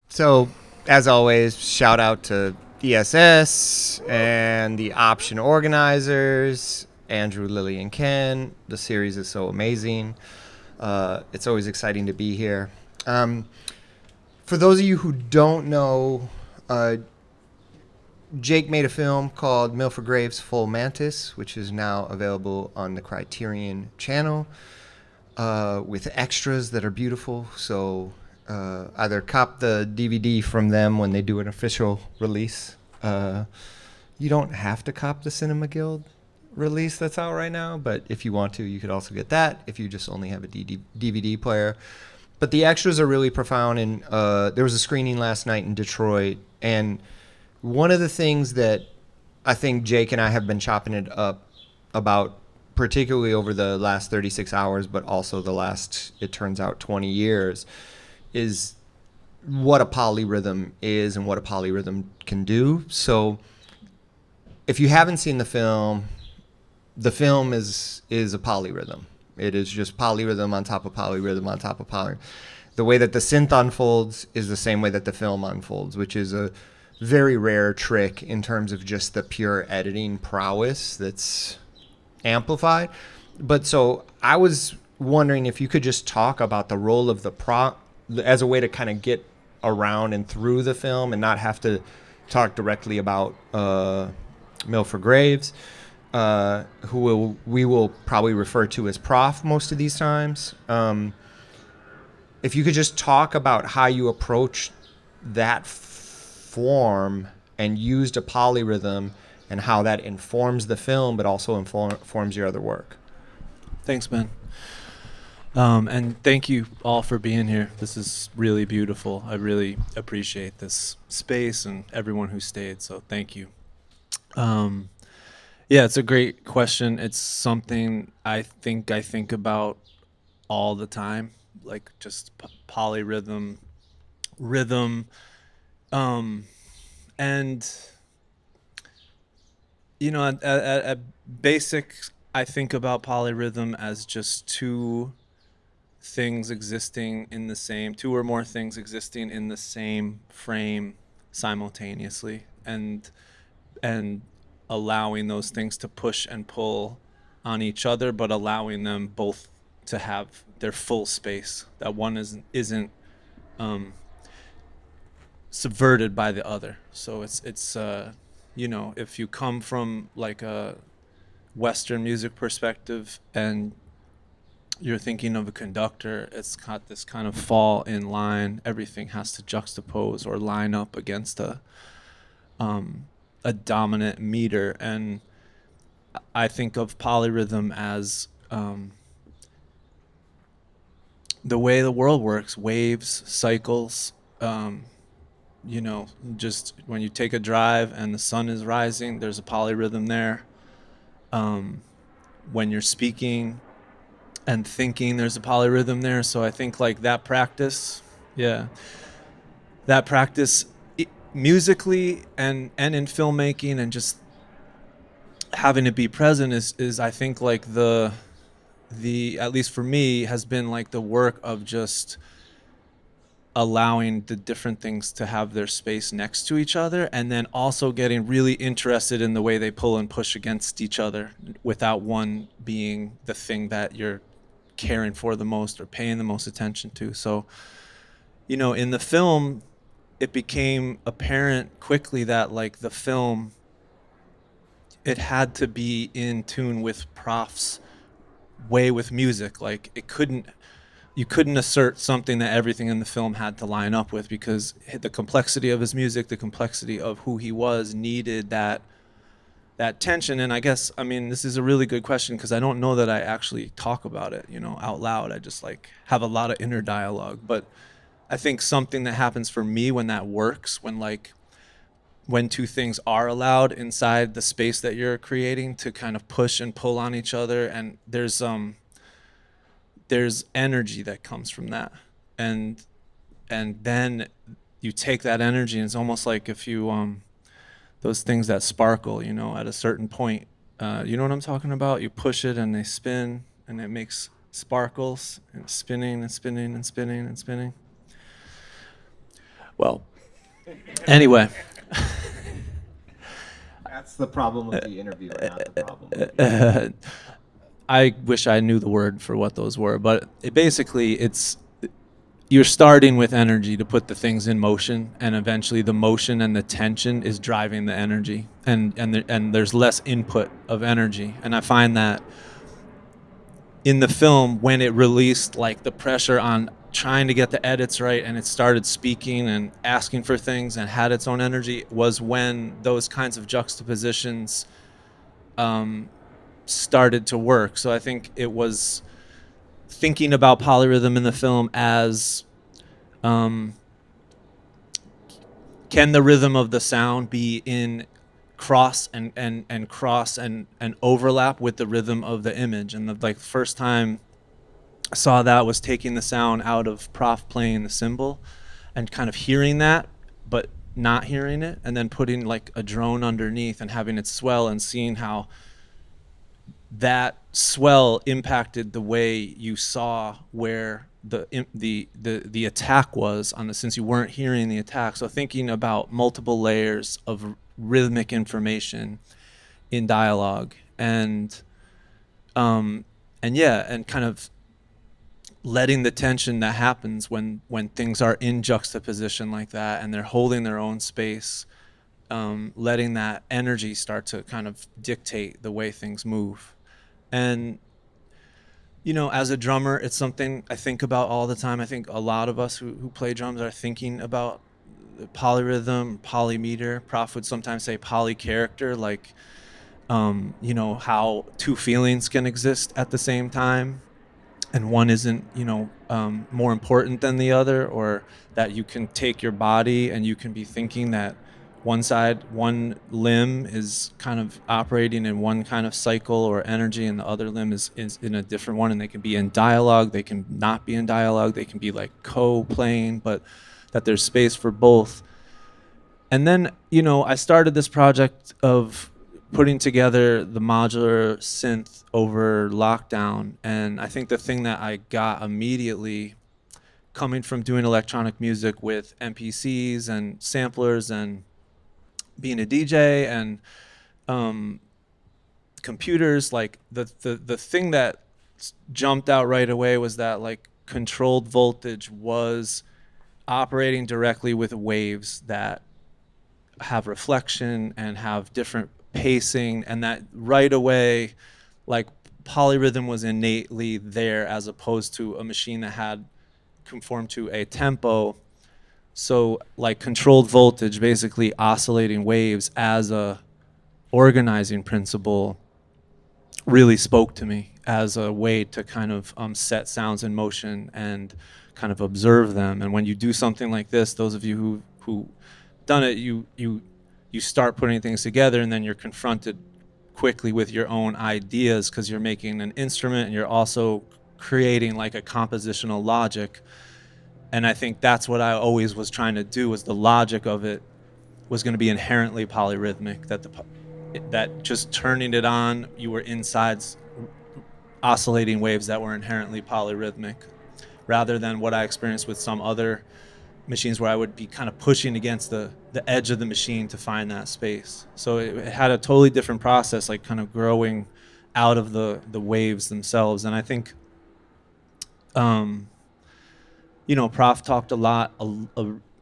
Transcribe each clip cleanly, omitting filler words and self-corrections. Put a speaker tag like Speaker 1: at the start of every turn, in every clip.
Speaker 1: So, as always, shout out to ESS and the option organizers, Andrew, Lily, and Ken. The series is so amazing. It's always exciting to be here. For those of you who don't know, Jake made a film called Milford Graves' Full Mantis, which is now available on the Criterion channel with extras that are beautiful. So either cop the DVD from them when they do an official release. You don't have to cop the Cinema Guild release that's out right now, but if you want to, you could also get that if you just only have a DVD player. But the extras are really profound, and there was a screening last night in Detroit, and one of the things that I think Jake and I have been chopping it up about, particularly over the last 36 hours, but also the last, it turns out, 20 years, is what a polyrhythm is and what a polyrhythm can do. So if you haven't seen the film is a polyrhythm. It is just polyrhythm on top of polyrhythm on top of polyrhythm. The way that the synth unfolds is the same way that the film unfolds, which is a very rare trick in terms of just the pure editing prowess that's amplified. But so I was wondering if you could just talk about the role of the prop as a way to kind of get around and through the film and not have to talk directly about Milford Graves, we will probably refer to as Prof most of these times. If you could just talk about how you approach that form and used a polyrhythm and how that informs the film, but also informs your other work.
Speaker 2: Thanks, Ben. And thank you all for being here. This is really beautiful. I really appreciate this space and everyone who stayed, so thank you. Yeah, it's a great question. It's something I think about all the time, like just polyrhythm, rhythm, and at basic, I think about polyrhythm as just two or more things existing in the same frame simultaneously, and allowing those things to push and pull on each other, but allowing them both to have their full space. That one isn't subverted by the other. So it's if you come from like a Western music perspective and you're thinking of a conductor, it's got this kind of fall in line. Everything has to juxtapose or line up against a dominant meter. And I think of polyrhythm as the way the world works, waves, cycles. Just when you take a drive and the sun is rising, there's a polyrhythm there. When you're speaking and thinking, there's a polyrhythm there. So I think like that practice musically and in filmmaking and just having it be present is I think like the at least for me has been like the work of just allowing the different things to have their space next to each other, and then also getting really interested in the way they pull and push against each other without one being the thing that you're caring for the most or paying the most attention to. So, in the film, it became apparent quickly that like the film, it had to be in tune with Prof's way with music. Like you couldn't assert something that everything in the film had to line up with, because the complexity of his music, the complexity of who he was, needed that tension. And I guess, this is a really good question, because I don't know that I actually talk about it, out loud. I just like have a lot of inner dialogue. But I think something that happens for me when that works, when two things are allowed inside the space that you're creating to kind of push and pull on each other, and there's energy that comes from that, and then you take that energy, and it's almost like if you those things that sparkle, at a certain point, you know what I'm talking about? You push it and they spin, and it makes sparkles, and spinning and spinning and spinning and spinning. Well, anyway.
Speaker 1: That's the problem of the interviewer, not the problem of the
Speaker 2: I wish I knew the word for what those were, but you're starting with energy to put the things in motion, and eventually the motion and the tension is driving the energy, and there's less input of energy. And I find that in the film, when it released like the pressure on trying to get the edits right, and it started speaking and asking for things and had its own energy, was when those kinds of juxtapositions started to work. So I think it was thinking about polyrhythm in the film as can the rhythm of the sound be in cross and cross and overlap with the rhythm of the image. And the like first time I saw that was taking the sound out of Prof playing the cymbal and kind of hearing that, but not hearing it, and then putting like a drone underneath and having it swell and seeing how that swell impacted the way you saw where the attack was on the, since you weren't hearing the attack. So thinking about multiple layers of rhythmic information in dialogue, and yeah, and kind of letting the tension that happens when things are in juxtaposition like that and they're holding their own space, letting that energy start to kind of dictate the way things move. And you know, as a drummer, it's something I think about all the time. I think a lot of us who play drums are thinking about polyrhythm, polymeter. Prof would sometimes say polycharacter, like, you know, how two feelings can exist at the same time, and one isn't, you know, more important than the other, or that you can take your body and you can be thinking that one limb is kind of operating in one kind of cycle or energy, and the other limb is in a different one, and they can be in dialogue, they can not be in dialogue, they can be like co-playing, but that there's space for both. And then, you know, I started this project of putting together the modular synth over lockdown, and I think the thing that I got immediately, coming from doing electronic music with MPCs and samplers and being a DJ and computers, like the thing that jumped out right away was that like controlled voltage was operating directly with waves that have reflection and have different pacing, and that right away, like polyrhythm was innately there as opposed to a machine that had conformed to a tempo. So like controlled voltage, basically oscillating waves as a organizing principle, really spoke to me as a way to kind of set sounds in motion and kind of observe them. And when you do something like this, those of you who done it, you start putting things together, and then you're confronted quickly with your own ideas because you're making an instrument and you're also creating like a compositional logic. And I think that's what I always was trying to do, was the logic of it was going to be inherently polyrhythmic, that just turning it on, you were inside oscillating waves that were inherently polyrhythmic, rather than what I experienced with some other machines where I would be kind of pushing against the edge of the machine to find that space. So it had a totally different process, like kind of growing out of the waves themselves. And I think, you know, Prof talked a lot,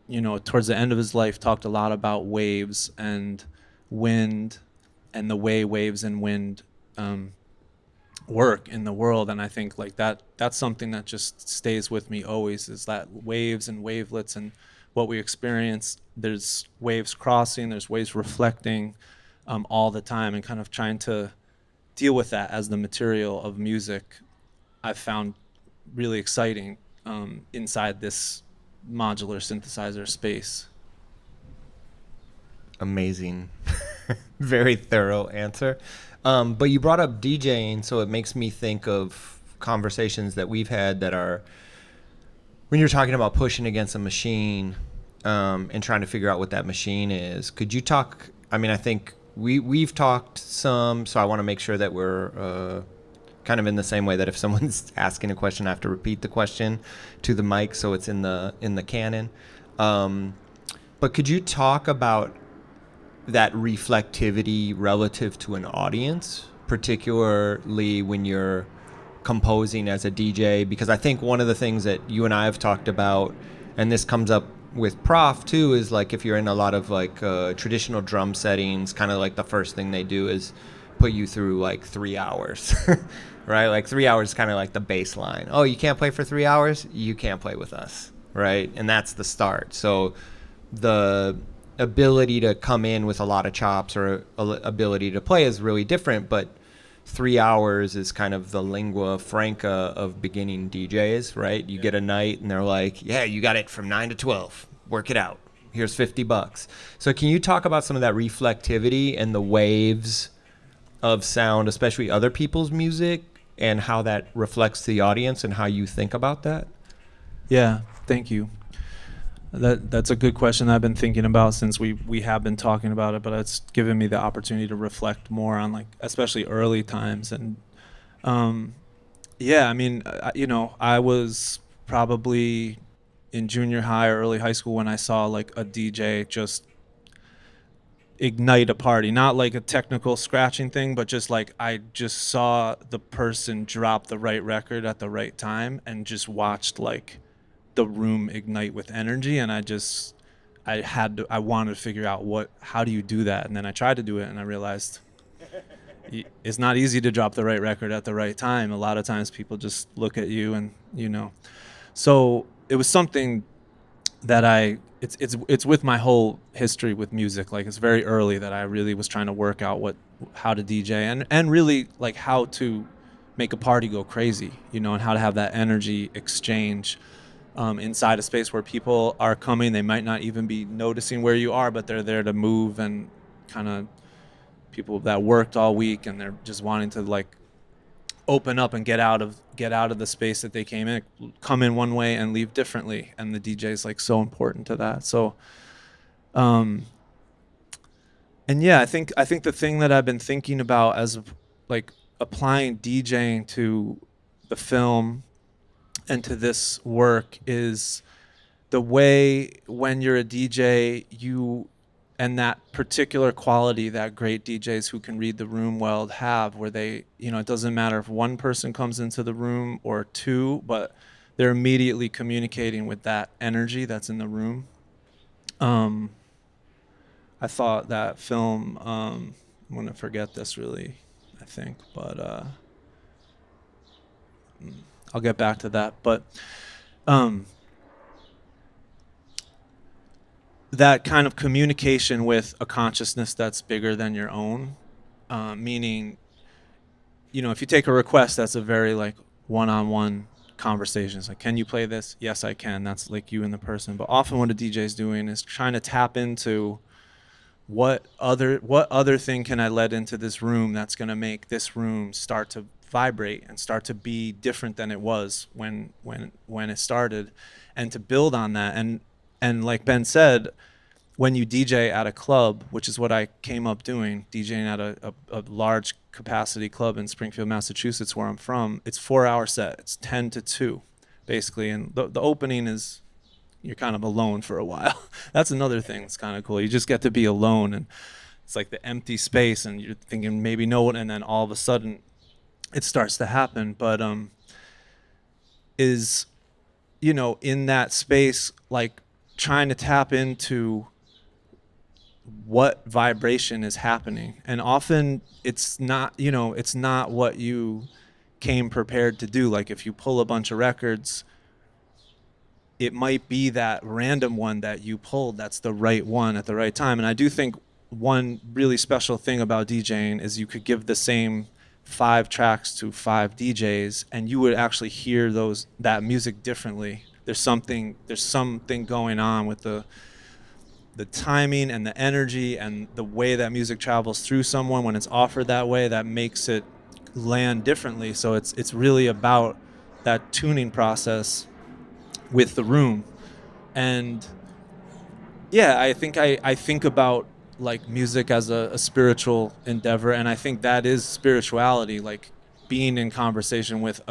Speaker 2: you know, towards the end of his life, talked a lot about waves and wind and the way waves and wind work in the world. And I think like that's something that just stays with me always, is that waves and wavelets and what we experience. There's waves crossing, there's waves reflecting all the time, and kind of trying to deal with that as the material of music I've found really exciting inside this modular synthesizer space.
Speaker 1: Amazing. Very thorough answer. But you brought up DJing, so it makes me think of conversations that we've had that are, when you're talking about pushing against a machine and trying to figure out what that machine is. Could you talk, I mean, I think we've talked some, so I want to make sure that we're kind of in the same way, that if someone's asking a question, I have to repeat the question to the mic so it's in the canon. But could you talk about that reflectivity relative to an audience, particularly when you're composing as a DJ? Because I think one of the things that you and I have talked about, and this comes up with Prof too, is like if you're in a lot of like traditional drum settings, kind of like the first thing they do is put you through like 3 hours, right? Like 3 hours is kind of like the baseline. Oh, you can't play for 3 hours? You can't play with us, right? And that's the start. So the ability to come in with a lot of chops or ability to play is really different, but 3 hours is kind of the lingua franca of beginning DJs, right? You get a night and they're like, yeah, you got it from 9 to 12, work it out, here's $50. So can you talk about some of that reflectivity and the waves of sound, especially other people's music, and how that reflects the audience and how you think about that?
Speaker 2: Yeah, thank you. That's a good question I've been thinking about since we have been talking about it, but it's given me the opportunity to reflect more on, like, especially early times. And yeah, I mean, I was probably in junior high or early high school when I saw like a DJ just ignite a party, not like a technical scratching thing, but just like I just saw the person drop the right record at the right time and just watched like the room ignite with energy. And I wanted to figure out how do you do that? And then I tried to do it and I realized it's not easy to drop the right record at the right time. A lot of times people just look at you and, so it was something that it's with my whole history with music. Like, it's very early that I really was trying to work out how to DJ and really like how to make a party go crazy, and how to have that energy exchange inside a space where people are coming. They might not even be noticing where you are, but they're there to move, and kind of people that worked all week and they're just wanting to like open up and get out of the space that they came in, come in one way and leave differently. And the DJ is like so important to that. So and yeah, I think the thing that I've been thinking about as like applying DJing to the film and to this work is the way when you're a DJ, and that particular quality that great DJs who can read the room well have, where they, it doesn't matter if one person comes into the room or two, but they're immediately communicating with that energy that's in the room. I thought that film, I'm going to forget this really, I think, but I'll get back to that. But that kind of communication with a consciousness that's bigger than your own, meaning, if you take a request, that's a very like one-on-one conversation. It's like, can you play this? Yes, I can. That's like you and the person. But often what a DJ is doing is trying to tap into what other thing can I let into this room that's going to make this room start to vibrate and start to be different than it was when it started, and to build on that. And like Ben said, when you DJ at a club, which is what I came up doing, DJing at a large capacity club in Springfield, Massachusetts, where I'm from, it's 4-hour set. It's 10 to 2, basically. And the opening is, you're kind of alone for a while. That's another thing that's kind of cool. You just get to be alone, and it's like the empty space, and you're thinking maybe no one, and then all of a sudden it starts to happen. But in that space, like trying to tap into what vibration is happening. And often it's not what you came prepared to do. Like if you pull a bunch of records, it might be that random one that you pulled that's the right one at the right time. And I do think one really special thing about DJing is you could give the same 5 tracks to 5 DJs and you would actually hear that music differently. There's something going on with the timing and the energy and the way that music travels through someone when it's offered that way that makes it land differently. So it's really about that tuning process with the room. And yeah, I think about like music as a spiritual endeavor, and I think that is spirituality, like being in conversation with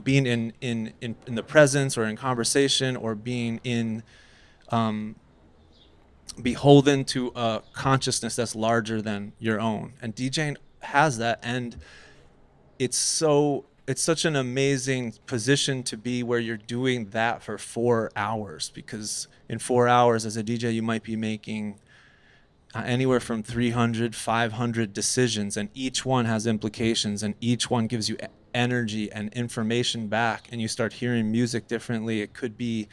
Speaker 2: being in the presence or in conversation, or being in beholden to a consciousness that's larger than your own. And DJing has that, and it's such an amazing position to be where you're doing that for 4 hours, because in 4 hours as a DJ you might be making anywhere from 300, 500 decisions, and each one has implications, and each one gives you energy and information back, and you start hearing music differently. It could be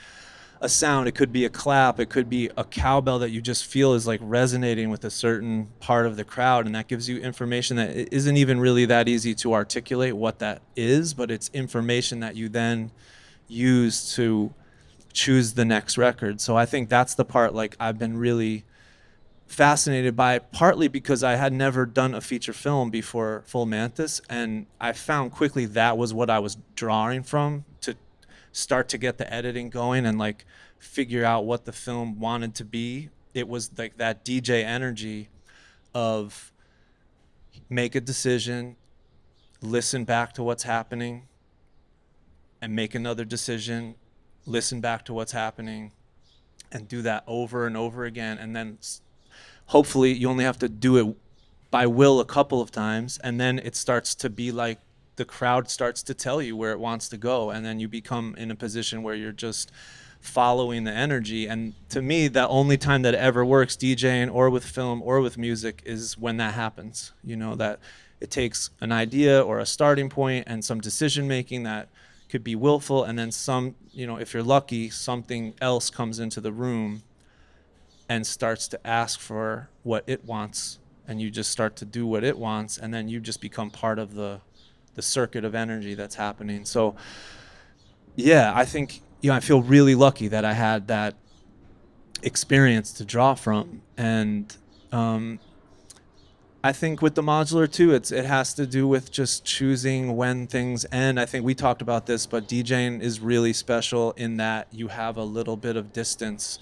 Speaker 2: a sound, it could be a clap, it could be a cowbell that you just feel is like resonating with a certain part of the crowd, and that gives you information that it isn't even really that easy to articulate what that is, but it's information that you then use to choose the next record. So I think that's the part like I've been really fascinated by, partly because I had never done a feature film before Full Mantis, and I found quickly that was what I was drawing from to start to get the editing going and like figure out what the film wanted to be. It was like that DJ energy of make a decision, listen back to what's happening, and make another decision, listen back to what's happening, and do that over and over again. And then hopefully you only have to do it by will a couple of times, and then it starts to be like the crowd starts to tell you where it wants to go, and then you become in a position where you're just following the energy. And to me, the only time that ever works DJing or with film or with music is when that happens. You know, that it takes an idea or a starting point and some decision making that could be willful, and then some, you know, if you're lucky, something else comes into the room and starts to ask for what it wants, and you just start to do what it wants, and then you just become part of the circuit of energy that's happening. So yeah, I think, you know, I feel really lucky that I had that experience to draw from. And I think with the modular too, it has to do with just choosing when things end. I think we talked about this, but DJing is really special in that you have a little bit of distance.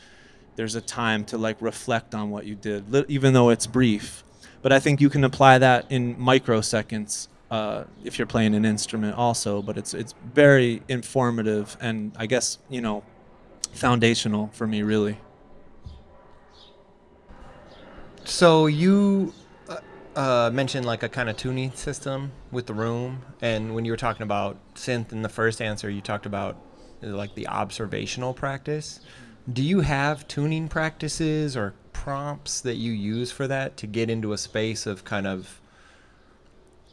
Speaker 2: There's a time to like reflect on what you did, even though it's brief. But I think you can apply that in microseconds if you're playing an instrument also. But it's very informative and I guess, you know, foundational for me, really.
Speaker 1: So you mentioned like a kind of tuning system with the room, and when you were talking about synth in the first answer, you talked about like the observational practice. Do you have tuning practices or prompts that you use for that to get into a space of kind of,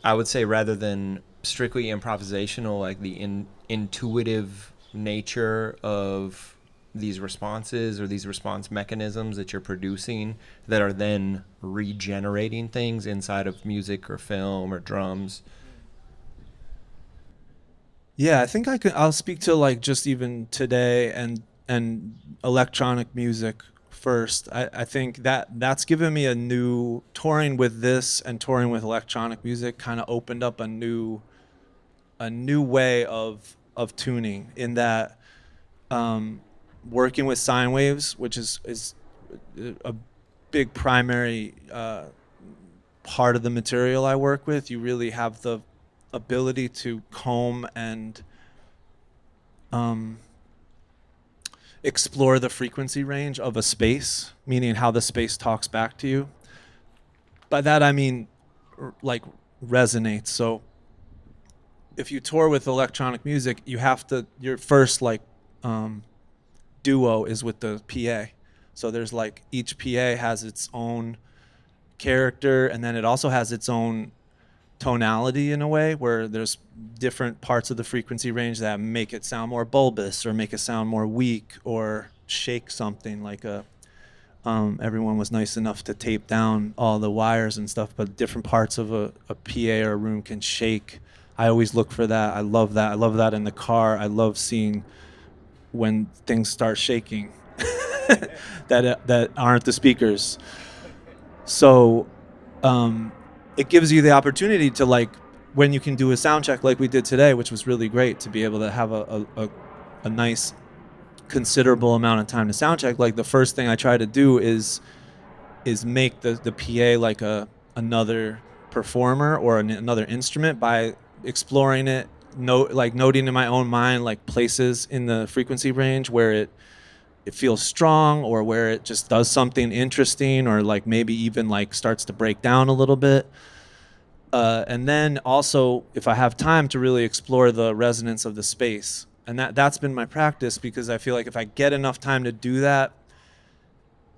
Speaker 1: I would say, rather than strictly improvisational, like the intuitive nature of these responses or these response mechanisms that you're producing that are then regenerating things inside of music or film or drums?
Speaker 2: Yeah, I think I'll speak to like just even today and electronic music first. I think that's given me a new, touring with this and touring with electronic music kind of opened up a new way of tuning, in that working with sine waves, which is a big primary part of the material I work with. You really have the ability to comb and explore the frequency range of a space, meaning how the space talks back to you. By that I mean like resonates. So if you tour with electronic music, you have to, your first like duo is with the PA. So there's like each PA has its own character, and then it also has its own tonality in a way, where there's different parts of the frequency range that make it sound more bulbous or make it sound more weak or shake something like a everyone was nice enough to tape down all the wires and stuff, but different parts of a PA or a room can shake. I always look for that. I love that. I love that in the car. I love seeing when things start shaking that aren't the speakers. So it gives you the opportunity to, like, when you can do a sound check like we did today, which was really great, to be able to have a nice considerable amount of time to sound check. Like, the first thing I try to do is make the PA like another performer or another instrument by exploring it, noting in my own mind like places in the frequency range where it feels strong, or where it just does something interesting, or like maybe even like starts to break down a little bit. And then also, if I have time, to really explore the resonance of the space. And that's been my practice, because I feel like if I get enough time to do that,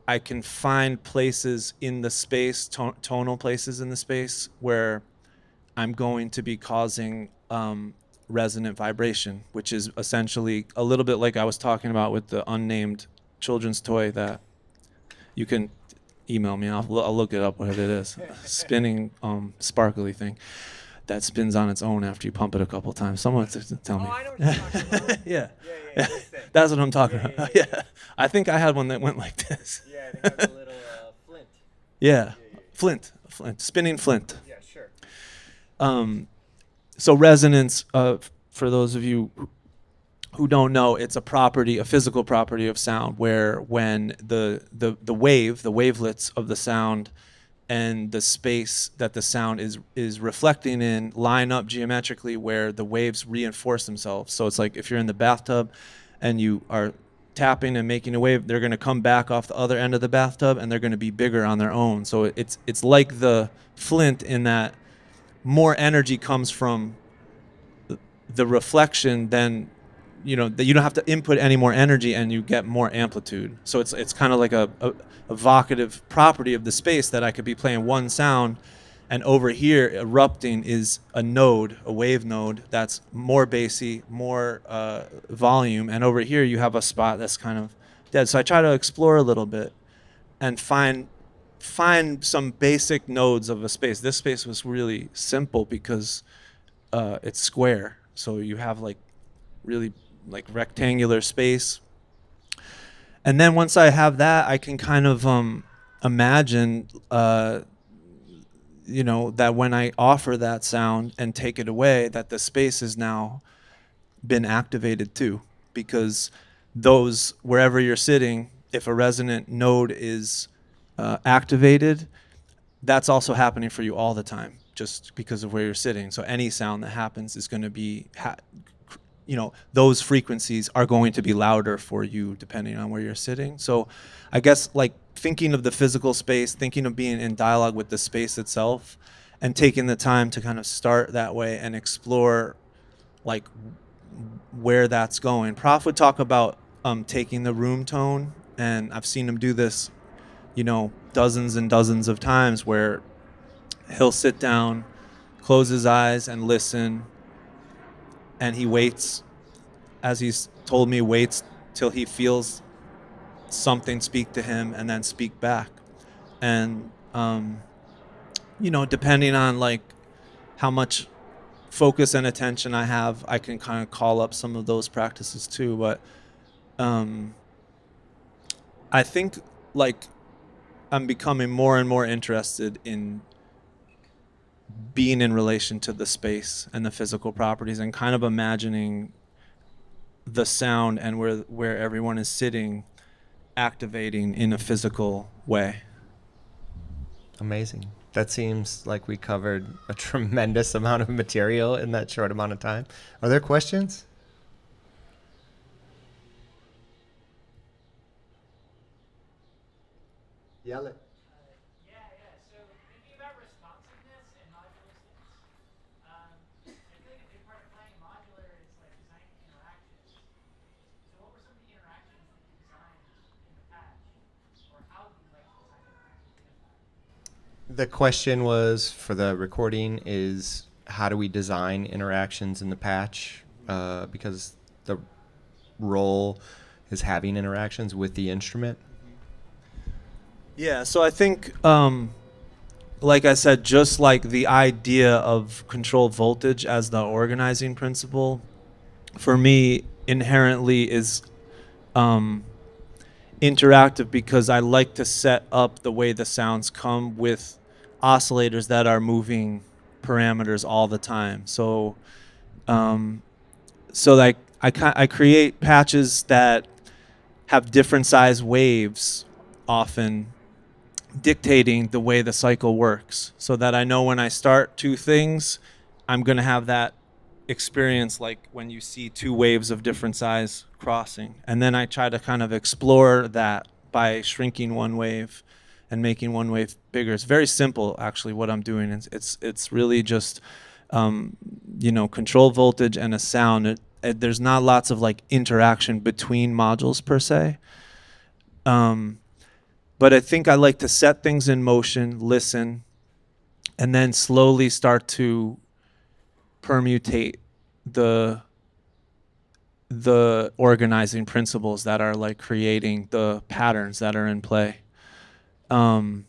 Speaker 2: I can find places in the space, tonal places in the space, where I'm going to be causing resonant vibration, which is essentially a little bit like I was talking about with the unnamed children's toy that you can email me. I'll look it up what it is. Spinning sparkly thing. that spins on its own after you pump it a couple times. Someone tell me.
Speaker 1: Oh, I know what you're talking about.
Speaker 2: Yeah.
Speaker 1: Yeah, this thing.
Speaker 2: That's what I'm talking
Speaker 1: Yeah,
Speaker 2: about.
Speaker 1: yeah.
Speaker 2: Yeah. I think I had one that went like this.
Speaker 1: Yeah, they have a little flint.
Speaker 2: Yeah. Flint. Spinning flint.
Speaker 1: Yeah, sure.
Speaker 2: So resonance, for those of you who don't know, it's a physical property of sound, where when the wavelets of the sound and the space that the sound is reflecting in line up geometrically, where the waves reinforce themselves. So it's like if you're in the bathtub and you are tapping and making a wave, they're going to come back off the other end of the bathtub and they're going to be bigger on their own. So it's like the flint, in that more energy comes from the reflection than, that you don't have to input any more energy and you get more amplitude. So it's kind of like a evocative property of the space, that I could be playing one sound, and over here erupting is a wave node that's more bassy, more volume, and over here you have a spot that's kind of dead. So I try to explore a little bit and find some basic nodes of a space. This space was really simple because it's square, so you have like really like rectangular space. And then once I have that, I can kind of imagine that when I offer that sound and take it away, that the space has now been activated too, because those, wherever you're sitting, if a resonant node is activated, that's also happening for you all the time, just because of where you're sitting. So any sound that happens is going to be those frequencies are going to be louder for you depending on where you're sitting. So I guess like thinking of the physical space, thinking of being in dialogue with the space itself, and taking the time to kind of start that way and explore like where that's going. Prof would talk about taking the room tone, and I've seen him do this, dozens and dozens of times, where he'll sit down, close his eyes and listen, and he waits, as he's told me, waits till he feels something speak to him and then speak back. And depending on like how much focus and attention I have, I can kind of call up some of those practices too. But I think like I'm becoming more and more interested in being in relation to the space and the physical properties, and kind of imagining the sound and where everyone is sitting activating in a physical way.
Speaker 1: Amazing. That seems like we covered a tremendous amount of material in that short amount of time. Are there questions? Yell it.
Speaker 3: So thinking about responsiveness and modulistics, I feel like a big part of playing modular is like designing interactions. So what were some of the interactions that you designed in the patch, or how do you like to design interactions in the patch?
Speaker 1: The question was, for the recording, is how do we design interactions in the patch? Because the role is having interactions with the instrument.
Speaker 2: Yeah, so I think, like I said, just like the idea of controlled voltage as the organizing principle, for me, inherently is interactive, because I like to set up the way the sounds come with oscillators that are moving parameters all the time. So, like I create patches that have different size waves, often dictating the way the cycle works, so that I know when I start two things, I'm going to have that experience like when you see two waves of different size crossing. And then I try to kind of explore that by shrinking one wave and making one wave bigger. It's very simple, actually, what I'm doing. It's really just, control voltage and a sound. There's not lots of like interaction between modules per se. But I think I like to set things in motion, listen, and then slowly start to permutate the organizing principles that are like creating the patterns that are in play. And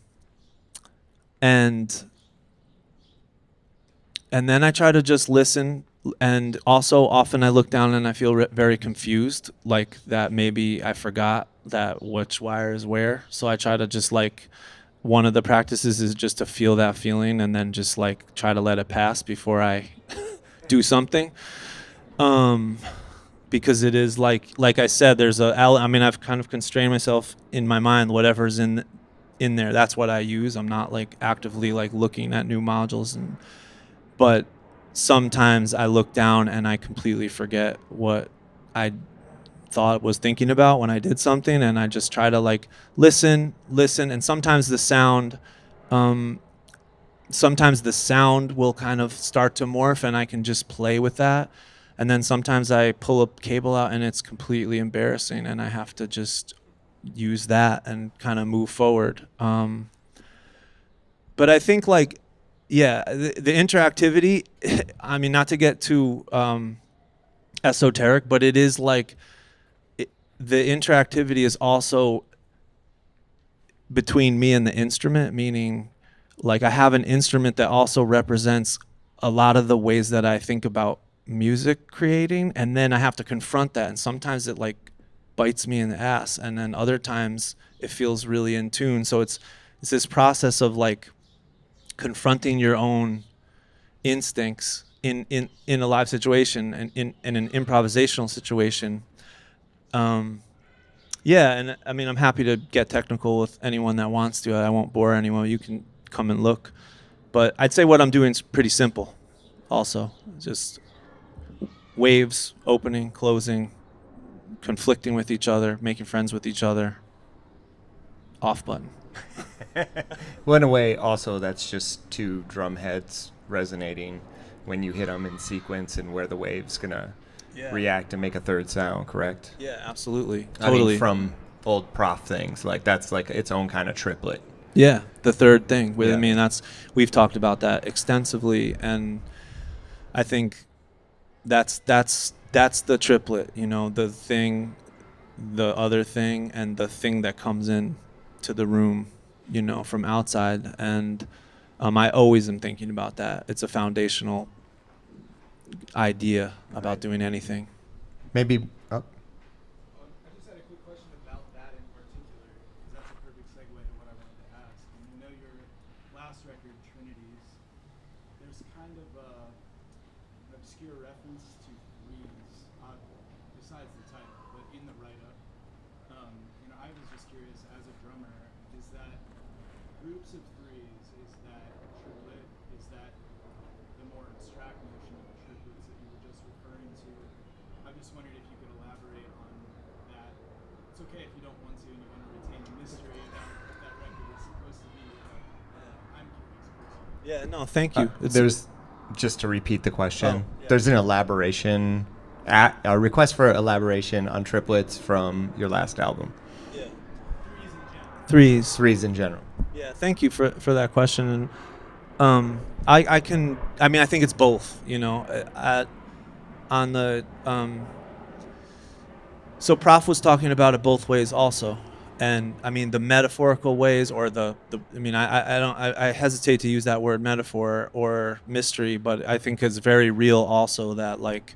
Speaker 2: and then I try to just listen. And also, often I look down and I feel very confused, like that maybe I forgot that which wire is where. So I try to just like, one of the practices is just to feel that feeling and then just like try to let it pass before I do something. Because it is like I said, there's I mean, I've kind of constrained myself in my mind, whatever's in there, that's what I use. I'm not like actively like looking at new modules, but sometimes I look down and I completely forget what I thought was thinking about when I did something, and I just try to like listen, and sometimes the sound will kind of start to morph and I can just play with that. And then sometimes I pull a cable out and it's completely embarrassing and I have to just use that and kind of move forward. But I think like, yeah, the interactivity, I mean, not to get too esoteric, but it is like, the interactivity is also between me and the instrument, meaning like I have an instrument that also represents a lot of the ways that I think about music creating, and then I have to confront that, and sometimes it like bites me in the ass, and then other times it feels really in tune. So it's this process of like confronting your own instincts in a live situation and in an improvisational situation. Yeah, and I mean, I'm happy to get technical with anyone that wants to. I won't bore anyone. You can come and look. But I'd say what I'm doing is pretty simple also. Just waves, opening, closing, conflicting with each other, making friends with each other. Off button.
Speaker 1: Well, in a way, also, that's just two drum heads resonating when you hit them in sequence and where the wave's going to react and make a third sound, correct?
Speaker 2: Yeah, absolutely.
Speaker 1: Totally. I mean, from old prof things, like that's like its own kind of triplet.
Speaker 2: Yeah, the third thing.
Speaker 1: Yeah.
Speaker 2: I mean, we've talked about that extensively, and I think that's the triplet, you know, the thing, the other thing, and the thing that comes in to the room, you know, from outside. And I always am thinking about that. It's a foundational idea about doing anything.
Speaker 1: Maybe.
Speaker 4: I just had a quick question about that in particular, because that's a perfect segue to what I wanted to ask. And you know, your last record, Trinities, there's kind of an obscure reference to threes, besides the title, but in the write-up. You know, I was just curious, as a drummer, is that groups of threes, is that triplet, is that the more abstract notion of triplets that you were just referring to? I just wondered if you could elaborate on that. It's okay if you don't want to and you want to retain the mystery about what that record is supposed to be. I'm curious personally.
Speaker 2: Yeah, no, thank you.
Speaker 1: There's, just to repeat the question,
Speaker 2: yeah.
Speaker 1: There's an elaboration, a request for elaboration on triplets from your last album.
Speaker 2: Yeah.
Speaker 4: Threes in general.
Speaker 2: Threes.
Speaker 1: Threes in general.
Speaker 2: Yeah, thank you for that question. And I think it's both, you know. On the so Prof was talking about it both ways also, and I mean the metaphorical ways, or the I mean I hesitate to use that word metaphor or mystery, but I think it's very real also that like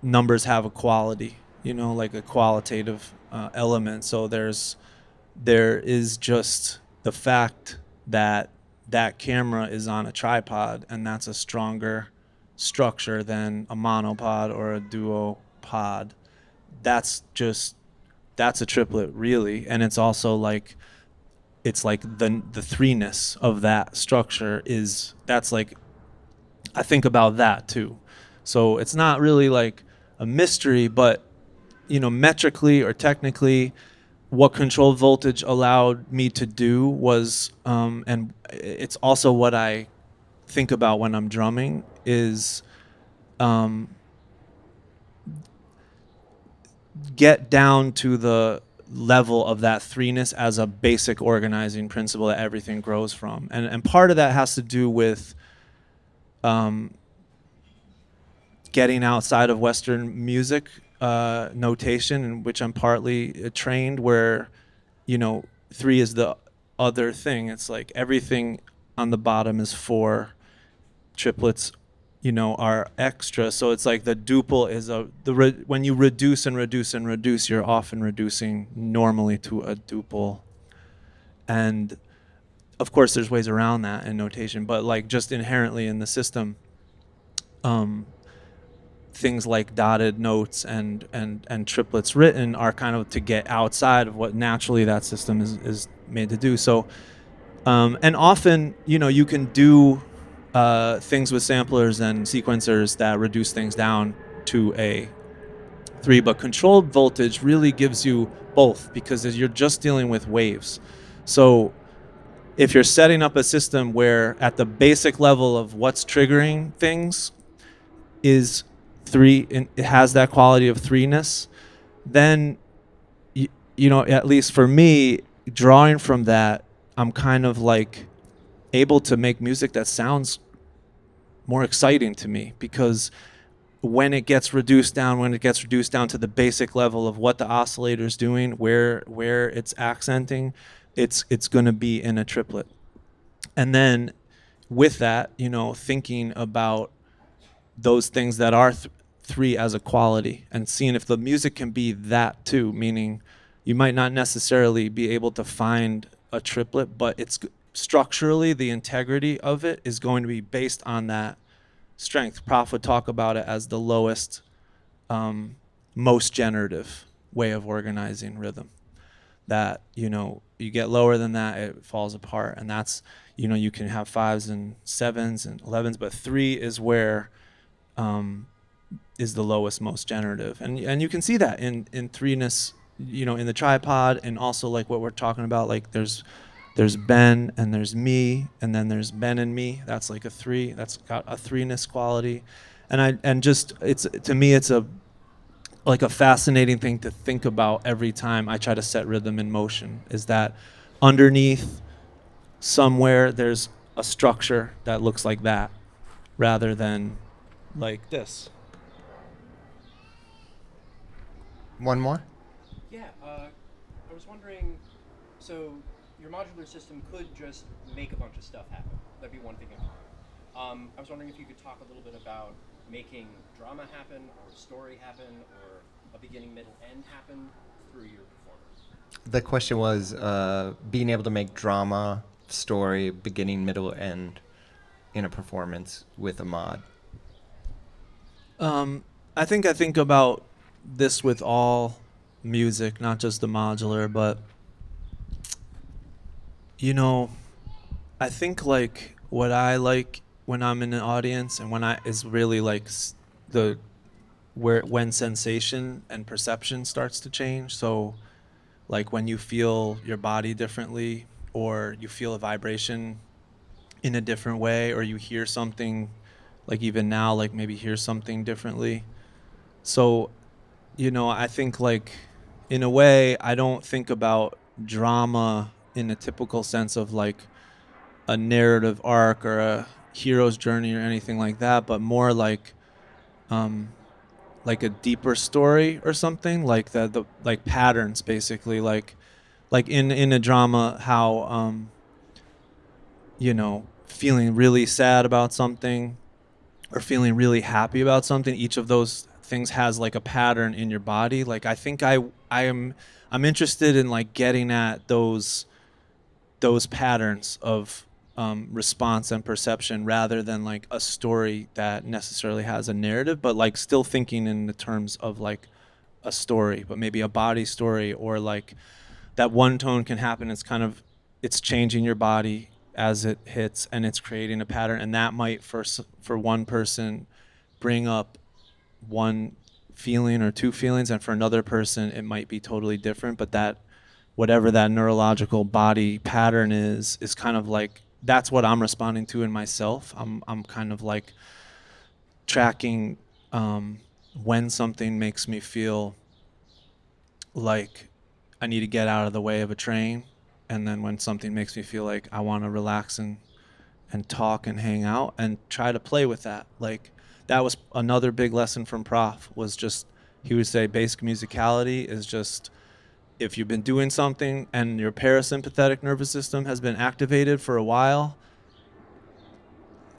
Speaker 2: numbers have a quality, you know, like a qualitative element. So there is just the fact that camera is on a tripod, and that's a stronger structure than a monopod or a duopod. That's a triplet, really. And it's also like, it's like the threeness of that structure that's like, I think about that too. So it's not really like a mystery, but you know, metrically or technically, what controlled voltage allowed me to do was, and it's also what I think about when I'm drumming, is get down to the level of that threeness as a basic organizing principle that everything grows from. And part of that has to do with getting outside of Western music notation, in which I'm partly trained, where, you know, three is the other thing. It's like everything on the bottom is four, triplets, are extra. So it's like the duple is when you reduce and reduce and reduce, you're often reducing normally to a duple. And of course there's ways around that in notation, but like just inherently in the system, things like dotted notes and triplets written are kind of to get outside of what naturally that system is made to do. So and often, you can do things with samplers and sequencers that reduce things down to a 3, but controlled voltage really gives you both, because you're just dealing with waves. So if you're setting up a system where at the basic level of what's triggering things is 3, and it has that quality of 3-ness, then at least for me, drawing from that, I'm kind of like able to make music that sounds more exciting to me, because when it gets reduced down to the basic level of what the oscillator's doing, where it's accenting, it's going to be in a triplet. And then with that, thinking about those things that are 3 as a quality, and seeing if the music can be that too, meaning you might not necessarily be able to find a triplet, but it's structurally the integrity of it is going to be based on that strength. Prof would talk about it as the lowest, most generative way of organizing rhythm. That, you get lower than that, it falls apart. And that's, you can have 5s and 7s and 11s, but 3 is where is the lowest, most generative. And you can see that in 3-ness, in the tripod, and also like what we're talking about, like there's Ben and there's me, and then there's Ben and me. That's like a 3. That's got a 3-ness quality, to me it's like a fascinating thing to think about every time I try to set rhythm in motion. Is that underneath somewhere there's a structure that looks like that, rather than like this.
Speaker 1: One more?
Speaker 5: Yeah, I was wondering, so your modular system could just make a bunch of stuff happen. That'd be one thing in mind. I was wondering if you could talk a little bit about making drama happen, or story happen, or a beginning, middle, end happen through your performance.
Speaker 1: The question was being able to make drama, story, beginning, middle, end in a performance with a mod.
Speaker 2: I think about this with all music, not just the modular, but I think like what I like when I'm in an audience and is really like when sensation and perception starts to change. So like when you feel your body differently, or you feel a vibration in a different way, or you hear something, like even now, like maybe hear something differently. So, I think like in a way, I don't think about drama in a typical sense of like a narrative arc or a hero's journey or anything like that, but more like a deeper story or something, like the like patterns, basically, like in a drama, how feeling really sad about something or feeling really happy about something, each of those things has like a pattern in your body. Like I think I'm interested in like getting at those patterns of response and perception, rather than like a story that necessarily has a narrative, but like still thinking in the terms of like a story, but maybe a body story, or like that one tone can happen. It's changing your body as it hits, and it's creating a pattern, and that might for one person bring up one feeling or two feelings, and for another person it might be totally different. But that whatever that neurological body pattern is kind of like, that's what I'm responding to in myself. I'm kind of like tracking when something makes me feel like I need to get out of the way of a train, and then when something makes me feel like I want to relax and talk and hang out, and try to play with that. Like that was another big lesson from Prof, was just, he would say basic musicality is just, if you've been doing something and your parasympathetic nervous system has been activated for a while,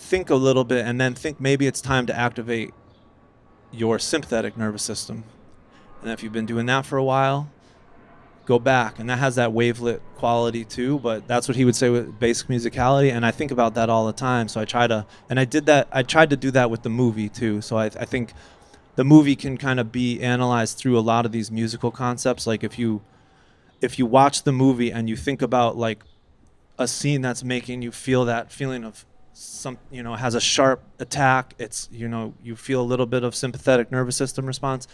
Speaker 2: think a little bit and then think maybe it's time to activate your sympathetic nervous system. And if you've been doing that for a while, go back. And that has that wavelet quality too, but that's what he would say with basic musicality. And I think about that all the time. So I tried to do that with the movie too. So I think the movie can kind of be analyzed through a lot of these musical concepts. Like if you watch the movie and you think about like a scene that's making you feel that feeling of some, has a sharp attack, it's, you feel a little bit of sympathetic nervous system response.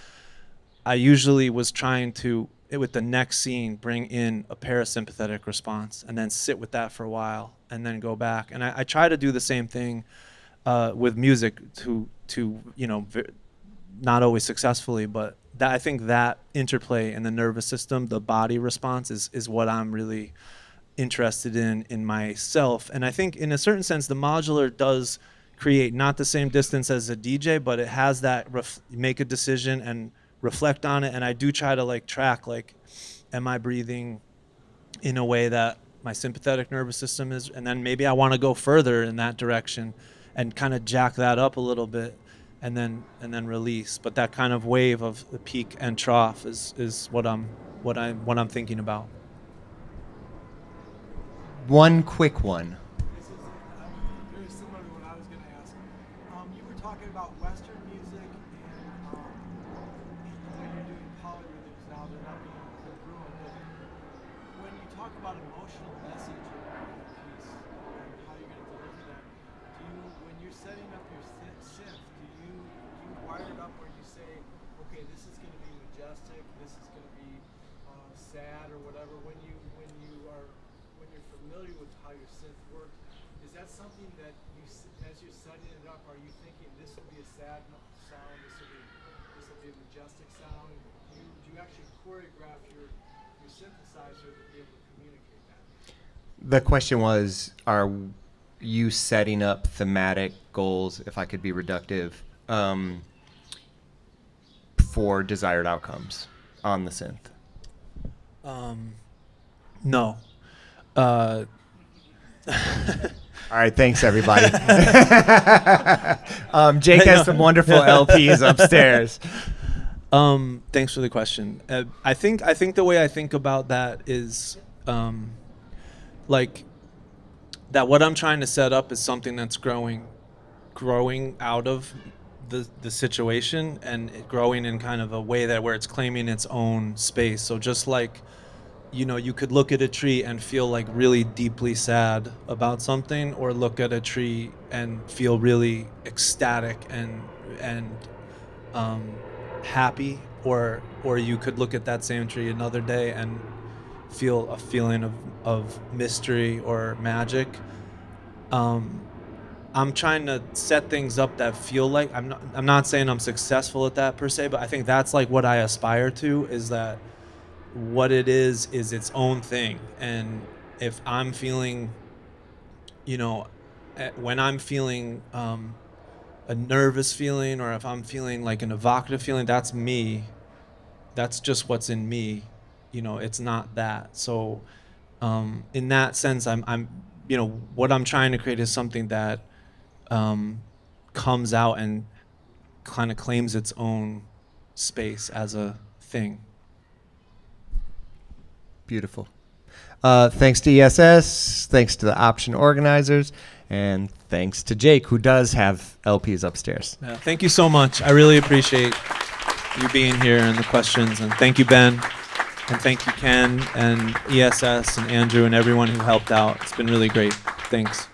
Speaker 2: I usually was trying to, with the next scene, bring in a parasympathetic response and then sit with that for a while and then go back. And I try to do the same thing with music to not always successfully, but I think that interplay in the nervous system, the body response is what I'm really interested in myself. And I think in a certain sense, the modular does create not the same distance as a DJ, but it has that make a decision and reflect on it. And I do try to like track, like, am I breathing in a way that my sympathetic nervous system is? And then maybe I want to go further in that direction and kind of jack that up a little bit and then release. But that kind of wave of the peak and trough is what I'm thinking about.
Speaker 1: One quick one.
Speaker 4: This is very similar to what I was going to ask. You were talking about Western music and you're doing polyrhythms now. They're not being congruent. But when you talk about emotional message in a piece and how you're going to deliver that, when you're setting up your synth, do you wire it up where you say, okay, this is going to be majestic, this is going to be sad or whatever? When you're familiar with how your synth works, is that something that as you're setting it up, are you thinking this will be a sad sound, this will be a majestic sound? Do you actually choreograph your synthesizer to be able to communicate that?
Speaker 1: The question was, are you setting up thematic goals, if I could be reductive, for desired outcomes on the synth?
Speaker 2: No.
Speaker 1: All right, thanks everybody. Jake has some wonderful LPs upstairs.
Speaker 2: Thanks for the question. I think the way I think about that is like that what I'm trying to set up is something that's growing out of the situation and growing in kind of a way that where it's claiming its own space. So just like, you could look at a tree and feel like really deeply sad about something, or look at a tree and feel really ecstatic and happy, or you could look at that same tree another day and feel a feeling of mystery or magic. I'm trying to set things up that feel like I'm not saying I'm successful at that per se, but I think that's like what I aspire to, is that what it is its own thing. And if I'm feeling, when I'm feeling a nervous feeling, or if I'm feeling like an evocative feeling, that's me. That's just what's in me. It's not that. So in that sense, I'm what I'm trying to create is something that comes out and kind of claims its own space as a thing.
Speaker 1: Beautiful. Thanks to ESS, thanks to the option organizers, and thanks to Jake, who does have LPs upstairs.
Speaker 2: Yeah, thank you so much. I really appreciate you being here and the questions. And thank you, Ben. And thank you, Ken, and ESS, and Andrew, and everyone who helped out. It's been really great. Thanks.